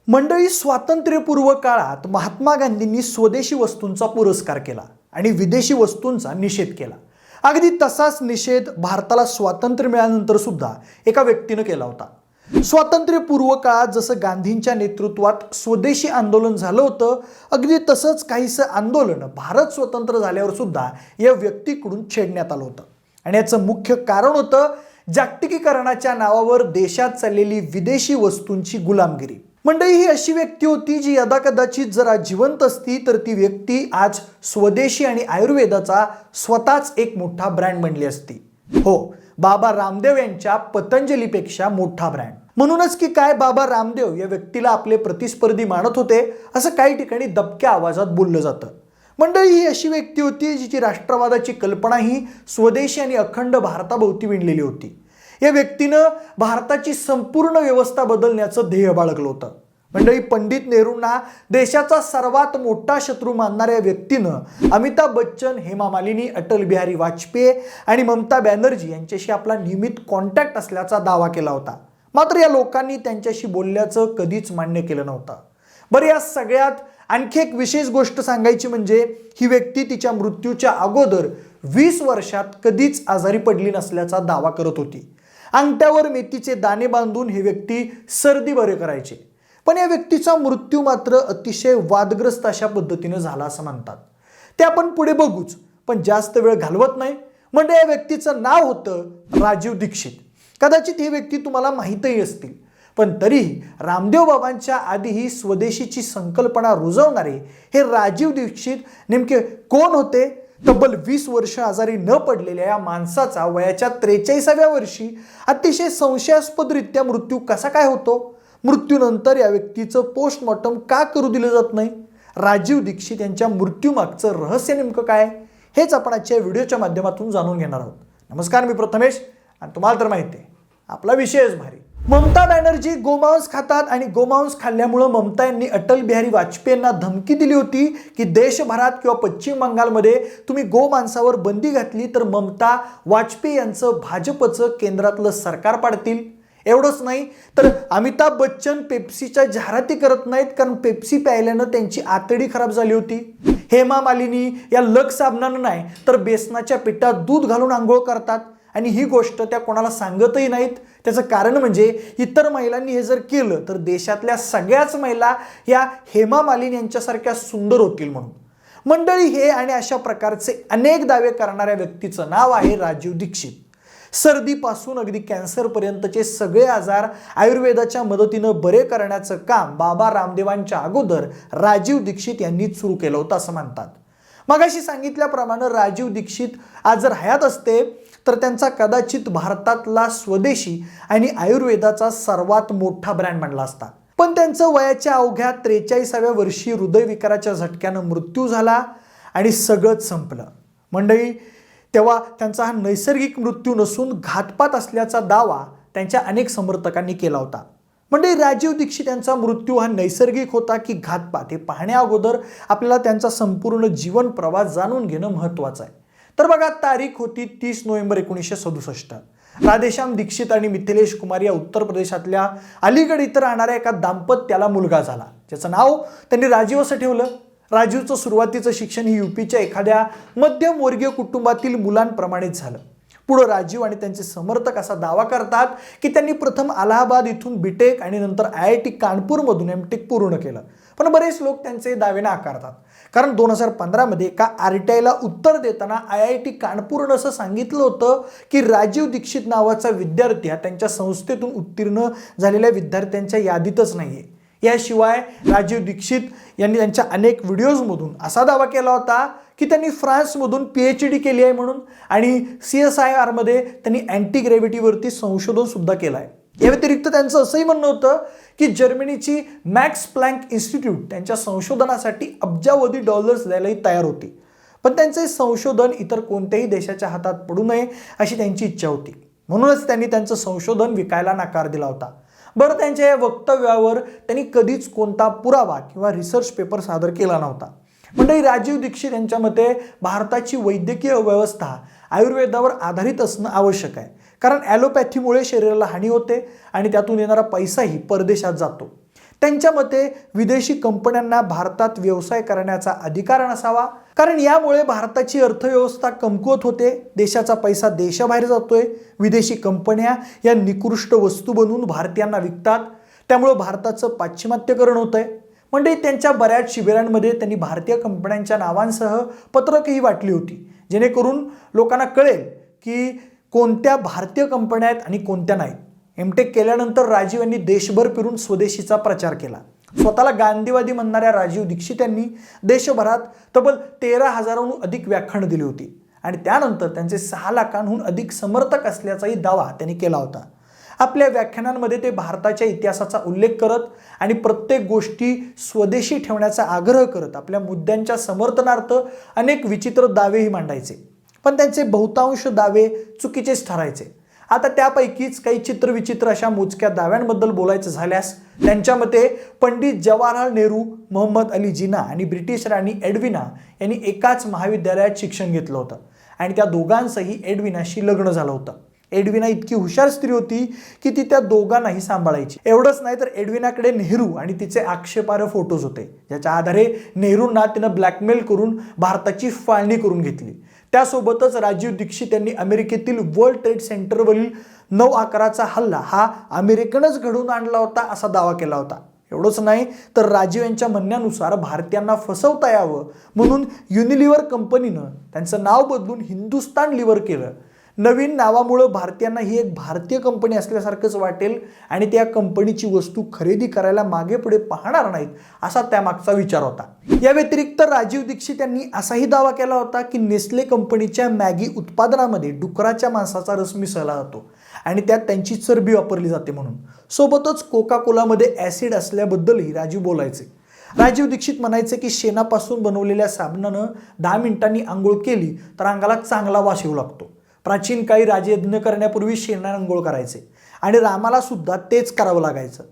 मंडळी, स्वातंत्र्यपूर्व काळात महात्मा गांधींनी स्वदेशी वस्तूंचा पुरस्कार केला आणि विदेशी वस्तूंचा निषेध केला. अगदी तसाच निषेध भारताला स्वातंत्र्य मिळाल्यानंतर सुद्धा एका व्यक्तीने केला होता. स्वातंत्र्यपूर्व काळात जसं गांधींच्या नेतृत्वात स्वदेशी आंदोलन झालं होतं, अगदी तसंच काहीसं आंदोलन भारत स्वतंत्र झाल्यावर सुद्धा या व्यक्तीकडून छेडण्यात आलं होतं. आणि याचं मुख्य कारण होतं जागतिकीकरणाच्या नावावर देशात चाललेली विदेशी वस्तूंची गुलामगिरी. मंडळी, ही अशी व्यक्ती होती जी यदाकदाचित जर आज जिवंत असती तर ती व्यक्ती आज स्वदेशी आणि आयुर्वेदाचा स्वतःच एक मोठा ब्रँड बनली असती. हो, बाबा रामदेव यांच्या पतंजलीपेक्षा मोठा ब्रँड. म्हणूनच की काय बाबा रामदेव या व्यक्तीला आपले प्रतिस्पर्धी मानत होते असं काही ठिकाणी दबक्या आवाजात बोललं जातं. मंडळी, ही अशी व्यक्ती होती जिची राष्ट्रवादाची कल्पना ही स्वदेशी आणि अखंड भारताभोवती विणलेली होती. या व्यक्तीनं भारताची संपूर्ण व्यवस्था बदलण्याचं ध्येय बाळगलं होतं. मंडळी, पंडित नेहरूंना देशाचा सर्वात मोठा शत्रू मानणाऱ्या व्यक्तीनं अमिताभ बच्चन, हेमा मालिनी, अटल बिहारी वाजपेयी आणि ममता बॅनर्जी यांच्याशी आपला नियमित कॉन्टॅक्ट असल्याचा दावा केला होता. मात्र या लोकांनी त्यांच्याशी बोलल्याचं कधीच मान्य केलं नव्हतं. बरं, या सगळ्यात आणखी एक विशेष गोष्ट सांगायची म्हणजे ही व्यक्ती तिच्या मृत्यूच्या अगोदर 20 वर्षात कधीच आजारी पडली नसल्याचा दावा करत होती. अंगठ्यावर मेथीचे दाणे बांधून हे व्यक्ती सर्दी बरे करायचे. पण या व्यक्तीचा मृत्यू मात्र अतिशय वादग्रस्त अशा पद्धतीने झाला असं म्हणतात. ते आपण पुढे बघूच, पण जास्त वेळ घालवत नाही. म्हणजे या व्यक्तीचं नाव होतं राजीव दीक्षित. कदाचित ही व्यक्ती तुम्हाला माहीतही असतील, पण तरीही रामदेव बाबांच्या आधीही स्वदेशीची संकल्पना रुजवणारे हे राजीव दीक्षित नेमके कोण होते? तब्बल 20 वर्ष आजारी न पडलेल्या या माणसाचा वयाच्या 43व्या वर्षी अतिशय संशयास्पदरित्या मृत्यू कसा काय होतो? मृत्यूनंतर या व्यक्तीचं पोस्टमॉर्टम का करू दिलं जात नाही? राजीव दीक्षित यांच्या मृत्यूमागचं रहस्य नेमकं काय? हेच आपण आजच्या व्हिडिओच्या माध्यमातून जाणून घेणार आहोत. नमस्कार, मी प्रथमेश आणि तुम्हाला तर माहिती आहे आपला विषयच भारी. ममता बॅनर्जी गोमांस खातात आणि गोमांस खाल्ल्यामुळं ममता यांनी अटल बिहारी वाजपेयींना धमकी दिली होती की देशभरात किंवा पश्चिम बंगालमध्ये तुम्ही गोमांसावर बंदी घातली तर ममता वाजपेयी यांचं भाजपचं केंद्रातलं सरकार पाडतील. एवढंच नाही तर अमिताभ बच्चन पेप्सीच्या जाहिराती करत नाहीत कारण पेप्सी प्यायल्यानं त्यांची आतडी खराब झाली होती. हेमा मालिनी या लक्स साबणानं नाही तर बेसनाच्या पिठात दूध घालून आंघोळ करतात आणि ही गोष्ट त्या कोणाला सांगतही नाहीत. त्याचं कारण म्हणजे इतर महिलांनी हे जर केलं तर देशातल्या सगळ्याच महिला या हेमा मालिनी यांच्यासारख्या सुंदर होतील म्हणून. मंडळी, हे आणि अशा प्रकारचे अनेक दावे करणाऱ्या व्यक्तीचं नाव आहे राजीव दीक्षित. सर्दीपासून अगदी कॅन्सरपर्यंतचे सगळे आजार आयुर्वेदाच्या मदतीनं बरे करण्याचं काम बाबा रामदेवांच्या अगोदर राजीव दीक्षित यांनी सुरू केलं होतं असं म्हणतात. मगाशी सांगितल्याप्रमाणे राजीव दीक्षित आज जर हयात असते तर त्यांचा कदाचित भारतातला स्वदेशी आणि आयुर्वेदाचा सर्वात मोठा ब्रँड बनला असता. पण त्यांचं वयाच्या अवघ्या 43व्या वर्षी हृदयविकाराच्या झटक्यानं मृत्यू झाला आणि सगळंच संपलं. मंडळी, तेव्हा त्यांचा हा नैसर्गिक मृत्यू नसून घातपात असल्याचा दावा त्यांच्या अनेक समर्थकांनी केला होता. म्हणजे राजीव दीक्षित यांचा मृत्यू हा नैसर्गिक होता की घातपात हे पाहण्या अगोदर आपल्याला त्यांचा संपूर्ण जीवन प्रवास जाणून घेणं महत्त्वाचं आहे. तर बघा, तारीख होती 30 नोव्हेंबर 1967. राधेश्याम दीक्षित आणि मिथिलेश कुमार या उत्तर प्रदेशातल्या अलीगड इथं राहणाऱ्या एका दाम्पत्याला मुलगा झाला, ज्याचं नाव त्यांनी राजीव असं ठेवलं. राजीवचं सुरुवातीचं शिक्षण ही यूपीच्या एखाद्या मध्यमवर्गीय कुटुंबातील मुलांप्रमाणेच झालं. पुढं राजीव आणि त्यांचे समर्थक असा दावा करतात की त्यांनी प्रथम अलाहाबाद इथून बीटेक आणि नंतर IIT कानपूरमधून एमटेक पूर्ण केलं. पण बरेच लोक त्यांचे दावे नाकारतात कारण 2015मध्ये एका RTIला उत्तर देताना IIT कानपूरनं असं सांगितलं होतं की राजीव दीक्षित नावाचा विद्यार्थी हा त्यांच्या संस्थेतून उत्तीर्ण झालेल्या विद्यार्थ्यांच्या यादीतच नाहीये. याशिवाय राजीव दीक्षित यांनी त्यांच्या अनेक व्हिडिओजमधून असा दावा केला होता की त्यांनी फ्रान्समधून PhD केली आहे म्हणून आणि CSIRमध्ये त्यांनी अँटी ग्रॅव्हिटीवरती संशोधन सुद्धा केलं आहे. या व्यतिरिक्त त्यांचं असंही म्हणणं होतं की जर्मनीची मॅक्स प्लँक इन्स्टिट्यूट त्यांच्या संशोधनासाठी अब्जावधी डॉलर्स द्यायलाही तयार होती. पण त्यांचे संशोधन इतर कोणत्याही देशाच्या हातात पडू नये अशी त्यांची इच्छा होती. म्हणूनच त्यांनी त्यांचं संशोधन विकायला नकार दिला होता. बरं, त्यांच्या या वक्तव्यावर त्यांनी कधीच कोणता पुरावा किंवा रिसर्च पेपर सादर केला नव्हता. म्हणजे राजीव दीक्षित यांच्या मते भारताची वैद्यकीय व्यवस्था आयुर्वेदावर आधारित असणं आवश्यक आहे. कारण ॲलोपॅथीमुळे शरीराला हानी होते आणि त्यातून येणारा पैसाही परदेशात जातो. त्यांच्या मते विदेशी कंपन्यांना भारतात व्यवसाय करण्याचा अधिकार नसावा, कारण यामुळे भारताची अर्थव्यवस्था कमकुवत होते, देशाचा पैसा देशाबाहेर जातोय, विदेशी कंपन्या या निकृष्ट वस्तू बनवून भारतीयांना विकतात, त्यामुळे भारताचं पाश्चिमात्यकरण होतंय. म्हणजे त्यांच्या बऱ्याच शिबिरांमध्ये त्यांनी भारतीय कंपन्यांच्या नावांसह पत्रकही वाटली होती, जेणेकरून लोकांना कळेल की कोणत्या भारतीय कंपन्या आहेत आणि कोणत्या नाहीत. एमटेक केल्यानंतर राजीव यांनी देशभर फिरून स्वदेशीचा प्रचार केला. स्वतःला गांधीवादी म्हणणाऱ्या राजीव दीक्षित यांनी देशभरात तब्बल 13,000हून अधिक व्याख्यानं दिली होती आणि त्यानंतर त्यांचे 6 लाखांहून अधिक समर्थक असल्याचाही दावा त्यांनी केला होता. आपल्या व्याख्यानांमध्ये ते भारताच्या इतिहासाचा उल्लेख करत आणि प्रत्येक गोष्टी स्वदेशी ठेवण्याचा आग्रह करत आपल्या मुद्द्यांच्या समर्थनार्थ अनेक विचित्र दावेही मांडायचे, पण त्यांचे बहुतांश दावे चुकीचेच ठरायचे. आता त्यापैकीच काही चित्रविचित्र अशा मोजक्या दाव्यांबद्दल बोलायचं झाल्यास, त्यांच्या मते पंडित जवाहरलाल नेहरू, मोहम्मद अली जिना आणि ब्रिटिश राणी एडविना यांनी एकाच महाविद्यालयात शिक्षण घेतलं होतं आणि त्या दोघांचंही एडविनाशी लग्न झालं होतं. एडविना इतकी हुशार स्त्री होती की ती त्या दोघांनाही सांभाळायची. एवढंच नाही तर एडविनाकडे नेहरू आणि तिचे आक्षेपार्ह फोटोज होते, ज्याच्या आधारे नेहरूंना तिनं ब्लॅकमेल करून भारताची फाळणी करून घेतली. त्यासोबतच राजीव दीक्षित यांनी अमेरिकेतील वर्ल्ड ट्रेड सेंटरवरील 9/11चा हल्ला हा अमेरिकनच घडवून आणला होता असा दावा केला होता. एवढंच नाही तर राजीव यांच्या म्हणण्यानुसार भारतीयांना फसवता यावं म्हणून युनिलिव्हर कंपनीनं त्यांचं नाव बदलून हिंदुस्तान लिव्हर केलं. नवीन नावामुळे भारतीयांना ही एक भारतीय कंपनी असल्यासारखंच वाटेल आणि त्या कंपनीची वस्तू खरेदी करायला मागे पुढे पाहणार नाहीत असा त्यामागचा विचार होता. या व्यतिरिक्त राजीव दीक्षित यांनी असाही दावा केला होता की नेस्ले कंपनीच्या मॅगी उत्पादनामध्ये डुकराच्या मांसाचा रस मिसळला जातो आणि त्यात त्यांची चरबी वापरली जाते म्हणून. सोबतच कोका कोलामध्ये ॲसिड असल्याबद्दलही राजीव बोलायचे. राजीव दीक्षित म्हणायचे की शेणापासून बनवलेल्या साबणानं 10 मिनिटांनी आंघोळ केली तर अंगाला चांगला वास येऊ लागतो. प्राचीन काळी राजयज्ञ करण्यापूर्वी शेणाने अंघोळ करायचे आणि रामाला सुद्धा तेच करावं लागायचं.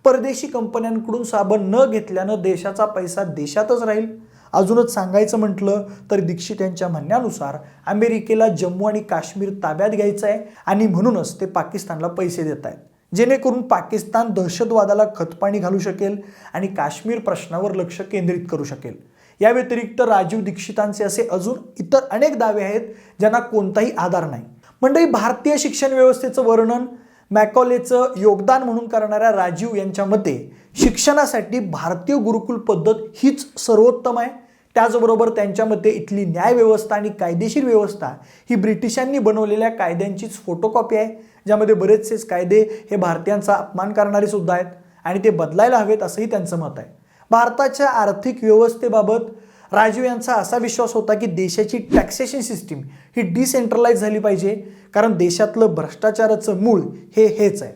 परदेशी कंपन्यांकडून साबण न घेतल्यानं देशाचा पैसा देशातच राहील. अजूनच सांगायचं म्हटलं तर दीक्षित यांच्या म्हणण्यानुसार अमेरिकेला जम्मू आणि काश्मीर ताब्यात घ्यायचं आहे आणि म्हणूनच ते पाकिस्तानला पैसे देत आहेत, जेणेकरून पाकिस्तान दहशतवादाला खतपाणी घालू शकेल आणि काश्मीर प्रश्नावर लक्ष केंद्रित करू शकेल. या व्यतिरिक्त राजीव दीक्षितांचे असे अजून इतर अनेक दावे आहेत ज्यांना कोणताही आधार नाही. मंडळी, भारतीय शिक्षण व्यवस्थेचं वर्णन मॅकॉलेचं योगदान म्हणून करणाऱ्या राजीव यांच्या मते शिक्षणासाठी भारतीय गुरुकुल पद्धत हीच सर्वोत्तम आहे. त्याचबरोबर त्यांच्या मते इथली न्याय व्यवस्था आणि कायदेशीर व्यवस्था ही ब्रिटिशांनी बनवलेल्या कायद्यांचीच फोटोकॉपी आहे, ज्यामध्ये बरेचसेच कायदे हे भारतीयांचा अपमान करणारे सुद्धा आहेत आणि ते बदलायला हवेत असंही त्यांचं मत आहे. भारताच्या आर्थिक व्यवस्थेबाबत राजीव यांचा असा विश्वास होता की देशाची टॅक्सेशन सिस्टीम ही डिसेंट्रलाइज झाली पाहिजे, कारण देशातलं भ्रष्टाचाराचं मूळ हेच आहे.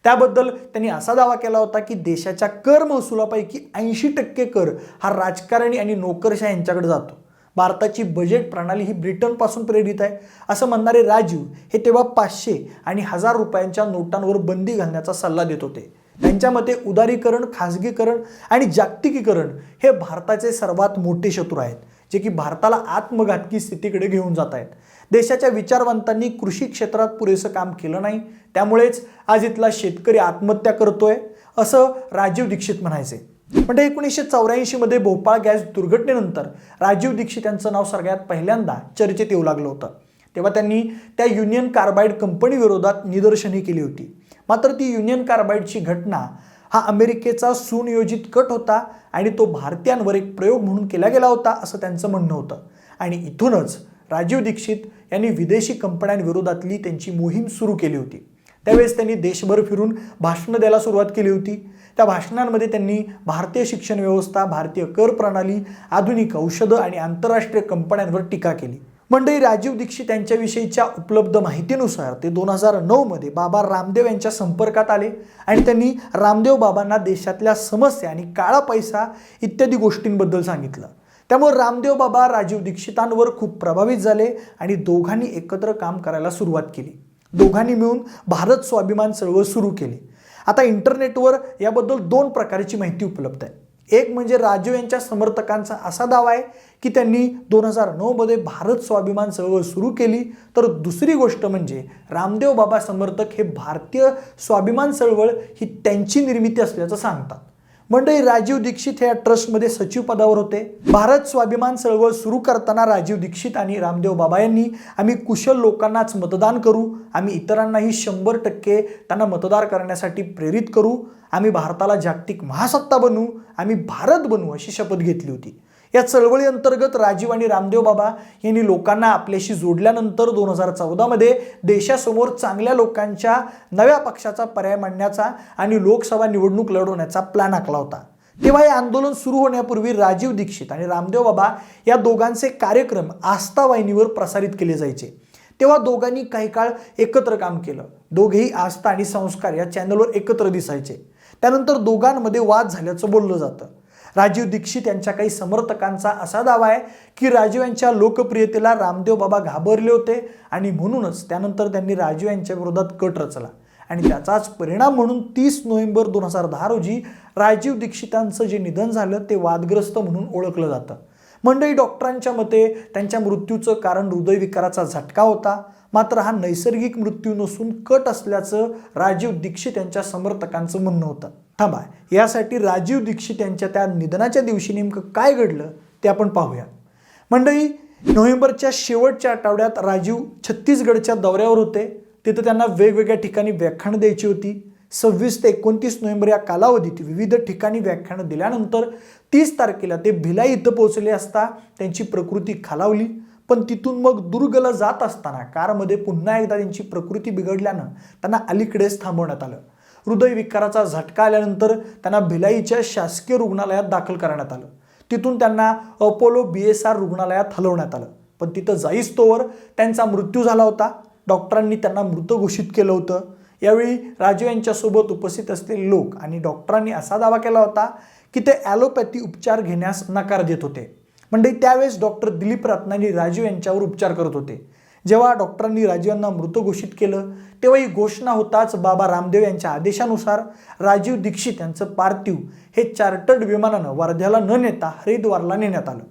त्याबद्दल त्यांनी असा दावा केला होता की देशाच्या कर महसुलापैकी 80% कर हा राजकारणी आणि नोकरशाह यांच्याकडे जातो. भारताची बजेट प्रणाली ही ब्रिटनपासून प्रेरित आहे असं म्हणणारे राजीव हे तेव्हा 500 आणि 1000 रुपयांच्या नोटांवर बंदी घालण्याचा सल्ला देत होते. त्यांच्या मते उदारीकरण, खाजगीकरण आणि जागतिकीकरण हे भारताचे सर्वात मोठे शत्रू आहेत, जे की भारताला आत्मघातकी स्थितीकडे घेऊन जात आहेत. देशाच्या विचारवंतांनी कृषी क्षेत्रात पुरेसं काम केलं नाही, त्यामुळेच आज इथला शेतकरी आत्महत्या करतोय असं राजीव दीक्षित म्हणायचे. म्हणजे 1984 मध्ये भोपाळ गॅस दुर्घटनेनंतर राजीव दीक्षित यांचं नाव सगळ्यात पहिल्यांदा चर्चेत येऊ लागलं होतं. तेव्हा त्यांनी त्या युनियन कार्बाइड कंपनी विरोधात निदर्शने केली होती. मात्र ती युनियन कार्बाइडची घटना हा अमेरिकेचा सुनियोजित कट होता आणि तो भारतीयांवर एक प्रयोग म्हणून केला गेला होता असं त्यांचं म्हणणं होतं. आणि इथूनच राजीव दीक्षित यांनी विदेशी कंपन्यांविरोधातली त्यांची मोहीम सुरू केली होती. त्यावेळेस त्यांनी देशभर फिरून भाषणं द्यायला सुरुवात केली होती. त्या भाषणांमध्ये त्यांनी भारतीय शिक्षण व्यवस्था, भारतीय कर प्रणाली, आधुनिक औषधं आणि आंतरराष्ट्रीय कंपन्यांवर टीका केली. मंडळी, राजीव दीक्षित यांच्याविषयीच्या उपलब्ध माहितीनुसार ते 2009 मध्ये बाबा रामदेव यांच्या संपर्कात आले आणि त्यांनी रामदेव बाबांना देशातल्या समस्या आणि काळा पैसा इत्यादी गोष्टींबद्दल सांगितलं. त्यामुळे रामदेव बाबा राजीव दीक्षितांवर खूप प्रभावित झाले आणि दोघांनी एकत्र काम करायला सुरुवात केली. दोघांनी मिळून भारत स्वाभिमान चळवळ सुरू केली. आता इंटरनेटवर याबद्दल 2 प्रकारची माहिती उपलब्ध आहे. एक म्हणजे राजीव यांच्या समर्थकांचा असा दावा आहे की त्यांनी 2009 मध्ये भारत स्वाभिमान चळवळ सुरू केली, तर दुसरी गोष्ट म्हणजे रामदेव बाबा समर्थक हे भारतीय स्वाभिमान चळवळ ही त्यांची निर्मिती असल्याचं सांगतात. मंडळी, राजीव दीक्षित हे या ट्रस्टमध्ये सचिव पदावर होते. भारत स्वाभिमान चळवळ सुरू करताना राजीव दीक्षित आणि रामदेव बाबा यांनी आम्ही कुशल लोकांनाच मतदान करू, आम्ही इतरांनाही 100% त्यांना मतदार करण्यासाठी प्रेरित करू, आम्ही भारताला जागतिक महासत्ता बनवू, आम्ही भारत बनवू अशी शपथ घेतली होती. या चळवळी अंतर्गत राजीव आणि रामदेव बाबा यांनी लोकांना आपल्याशी जोडल्यानंतर 2014 देशासमोर चांगल्या लोकांच्या नव्या पक्षाचा पर्याय मांडण्याचा आणि लोकसभा निवडणूक लढवण्याचा प्लॅन आखला होता. तेव्हा हे आंदोलन सुरू होण्यापूर्वी राजीव दीक्षित आणि रामदेव बाबा या दोघांचे कार्यक्रम आस्था वाहिनीवर प्रसारित केले जायचे. तेव्हा दोघांनी काही काळ एकत्र काम केलं. दोघेही आस्था आणि संस्कार या चॅनलवर एकत्र दिसायचे. त्यानंतर दोघांमध्ये वाद झाल्याचं बोललं जातं. राजीव दीक्षित यांच्या काही समर्थकांचा असा दावा आहे की राजीव यांच्या लोकप्रियतेला रामदेव बाबा घाबरले होते आणि म्हणूनच त्यानंतर त्यांनी राजीव यांच्या विरोधात कट रचला आणि त्याचाच परिणाम म्हणून 30 नोव्हेंबर 2010 रोजी राजीव दीक्षितांचं जे निधन झालं ते वादग्रस्त म्हणून ओळखलं जातं. मंडळी, डॉक्टरांच्या मते त्यांच्या मृत्यूचं कारण हृदयविकाराचा झटका होता. मात्र हा नैसर्गिक मृत्यू नसून कट असल्याचं राजीव दीक्षित यांच्या समर्थकांचं म्हणणं होतं. थांबा, यासाठी राजीव दीक्षित यांच्या त्या निधनाच्या दिवशी नेमकं काय घडलं ते आपण पाहूया. मंडळी, नोव्हेंबरच्या शेवटच्या आठवड्यात राजीव छत्तीसगडच्या दौऱ्यावर होते. तिथं त्यांना वेगवेगळ्या ठिकाणी व्याख्यानं द्यायची होती. 26 ते 29 नोव्हेंबर या कालावधीत विविध ठिकाणी व्याख्यानं दिल्यानंतर 30 तारखेला ते भिलाई इथं पोहोचले असता त्यांची प्रकृती खालावली. पण तिथून मग दुर्गला जात असताना कारमध्ये पुन्हा एकदा त्यांची प्रकृती बिघडल्यानं त्यांना अलीकडेच थांबवण्यात आलं. हृदयविकाराचा झटका आल्यानंतर त्यांना भिलाईच्या शासकीय रुग्णालयात दाखल करण्यात आलं. तिथून त्यांना अपोलो BSR रुग्णालयात हलवण्यात आलं. पण तिथं जाईस्तोवर त्यांचा मृत्यू झाला होता. डॉक्टरांनी त्यांना मृत घोषित केलं होतं. यावेळी राजीव यांच्यासोबत उपस्थित असलेले लोक आणि डॉक्टरांनी असा दावा केला होता की ते ॲलोपॅथी उपचार घेण्यास नकार देत होते. म्हणजे त्यावेळेस डॉक्टर दिलीप रत्नानी राजीव यांच्यावर उपचार करत होते. जेव्हा डॉक्टरांनी राजीव यांना मृत घोषित केलं तेव्हा ही घोषणा होताच बाबा रामदेव यांच्या आदेशानुसार राजीव दीक्षित यांचं पार्थिव हे चार्टर्ड विमानानं वर्ध्याला न नेता हरिद्वारला नेण्यात आलं.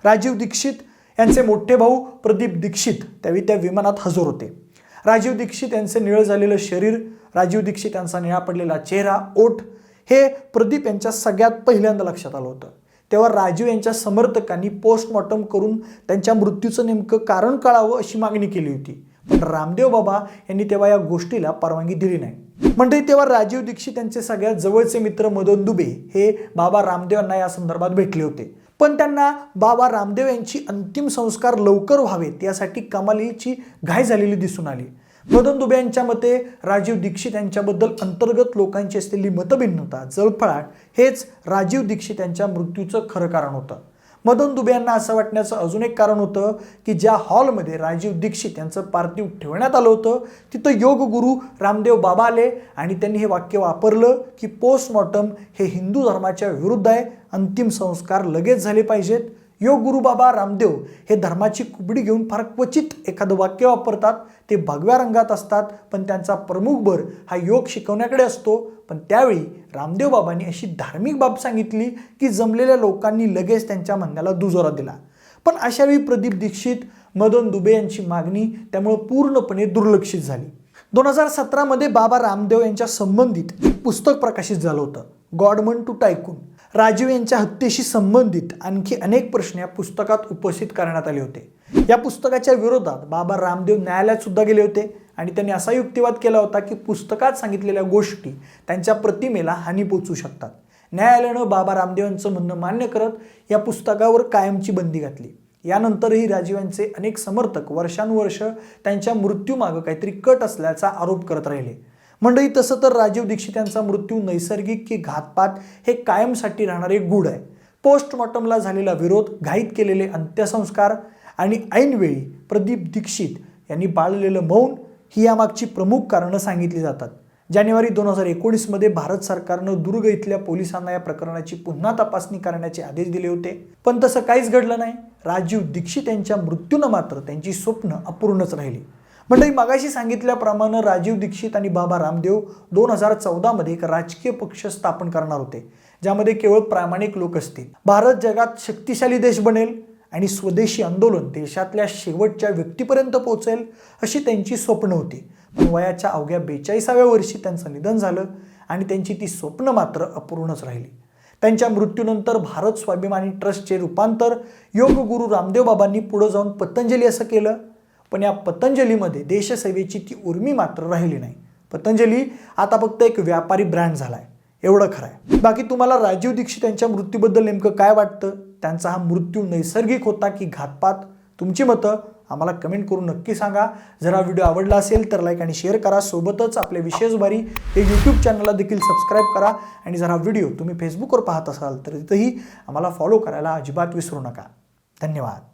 राजीव दीक्षित यांचे मोठे भाऊ प्रदीप दीक्षित त्यावेळी त्या विमानात हजर होते. राजीव दीक्षित यांचे निळं झालेलं शरीर, राजीव दीक्षित यांचा निळा पडलेला चेहरा, ओठ हे प्रदीप यांच्या सगळ्यात पहिल्यांदा लक्षात आलं होतं. तेव्हा राजीव यांच्या समर्थकांनी पोस्टमॉर्टम करून त्यांच्या मृत्यूचं नेमकं कारण कळावं अशी मागणी केली होती. पण रामदेव बाबा यांनी तेव्हा या गोष्टीला परवानगी दिली नाही. म्हणजे तेव्हा राजीव दीक्षित यांचे सगळ्यात जवळचे मित्र मदन दुबे हे बाबा रामदेव यांना या संदर्भात भेटले होते. पण त्यांना बाबा रामदेव यांची अंतिम संस्कार लवकर व्हावेत यासाठी कमालीची घाई झालेली दिसून आली. मदन दुबे यांच्या मते राजीव दीक्षित यांच्याबद्दल अंतर्गत लोकांची असलेली मतभिन्नता, जळफळाट हेच राजीव दीक्षित यांच्या मृत्यूचं खरं कारण होतं. मदन दुबे यांना असं वाटण्याचं अजून एक कारण होतं की ज्या हॉलमध्ये राजीव दीक्षित यांचं पार्थिव ठेवण्यात आलं होतं तिथं योग गुरु रामदेव बाबा आले आणि त्यांनी हे वाक्य वापरलं की पोस्टमॉर्टम हे हिंदू धर्माच्या विरुद्ध आहे, अंतिम संस्कार लगेच झाले पाहिजेत. योग गुरु बाबा रामदेव हे धर्माची कुबडी घेऊन फार क्वचित एखादं वाक्य वापरतात. ते भगव्या रंगात असतात पण त्यांचा प्रमुख भर हा योग शिकवण्याकडे असतो. पण त्यावेळी रामदेव बाबांनी अशी धार्मिक बाब सांगितली की जमलेल्या लोकांनी लगेच त्यांच्या म्हणण्याला दुजोरा दिला. पण अशावेळी प्रदीप दीक्षित, मदन दुबे यांची मागणी त्यामुळे पूर्णपणे दुर्लक्षित झाली. 2017 बाबा रामदेव यांच्या संबंधित एक पुस्तक प्रकाशित झालं होतं, गॉडमन टू टायकून. राजीव यांच्या हत्येशी संबंधित आणखी अनेक प्रश्न या पुस्तकात उपस्थित करण्यात आले होते. या पुस्तकाच्या विरोधात बाबा रामदेव न्यायालयात सुद्धा गेले होते आणि त्यांनी असा युक्तिवाद केला होता की पुस्तकात सांगितलेल्या गोष्टी त्यांच्या प्रतिमेला हानी पोचू शकतात. न्यायालयानं बाबा रामदेव यांचं म्हणणं मान्य करत या पुस्तकावर कायमची बंदी घातली. यानंतरही राजीव यांचे अनेक समर्थक वर्षानुवर्ष त्यांच्या मृत्यूमागं काहीतरी कट असल्याचा आरोप करत राहिले. मंडळी, तसं तर राजीव दीक्षित यांचा मृत्यू नैसर्गिक की घातपात हे कायमसाठी राहणारे गूढ आहे. पोस्टमॉर्टमला झालेला विरोध, घाईत केलेले अंत्यसंस्कार आणि ऐनवेळी प्रदीप दीक्षित यांनी बाळगलेलं मौन ही यामागची प्रमुख कारणं सांगितली जातात. जानेवारी 2019 भारत सरकारनं दुर्ग इथल्या पोलिसांना या प्रकरणाची पुन्हा तपासणी करण्याचे आदेश दिले होते. पण तसं काहीच घडलं नाही. राजीव दीक्षित यांच्या मृत्यूनं मात्र त्यांची स्वप्न अपूर्णच राहिली. मंडळी, मागाशी सांगितल्याप्रमाणे राजीव दीक्षित आणि बाबा रामदेव 2014 एक राजकीय पक्ष स्थापन करणार होते ज्यामध्ये केवळ प्रामाणिक लोक असतील. भारत जगात शक्तिशाली देश बनेल आणि स्वदेशी आंदोलन देशातल्या शेवटच्या व्यक्तीपर्यंत पोहोचेल अशी त्यांची स्वप्न होती. पण वयाच्या अवघ्या 42व्या वर्षी त्यांचं निधन झालं आणि त्यांची ती स्वप्न मात्र अपूर्णच राहिली. त्यांच्या मृत्यूनंतर भारत स्वाभिमानी ट्रस्टचे रूपांतर योग गुरु रामदेव बाबांनी पुढे जाऊन पतंजली असं केलं. पण या पतंजलीमध्ये देशसेवेची ती उर्मी मात्र राहिली नाही. पतंजली आता फक्त एक व्यापारी ब्रँड झालाय, एवढं खरं आहे. बाकी तुम्हाला राजीव दीक्षित यांच्या मृत्यूबद्दल नेमकं काय वाटतं? त्यांचा हा मृत्यू नैसर्गिक होता की घातपात? तुमची मतं आम्हाला कमेंट करून नक्की सांगा. जर हा व्हिडिओ आवडला असेल तर लाईक आणि शेअर करा. सोबतच आपले विशेष बारी हे यूट्यूब चॅनलला देखील सबस्क्राईब करा. आणि जर हा व्हिडिओ तुम्ही फेसबुकवर पाहत असाल तर तिथेही आम्हाला फॉलो करायला अजिबात विसरू नका. धन्यवाद.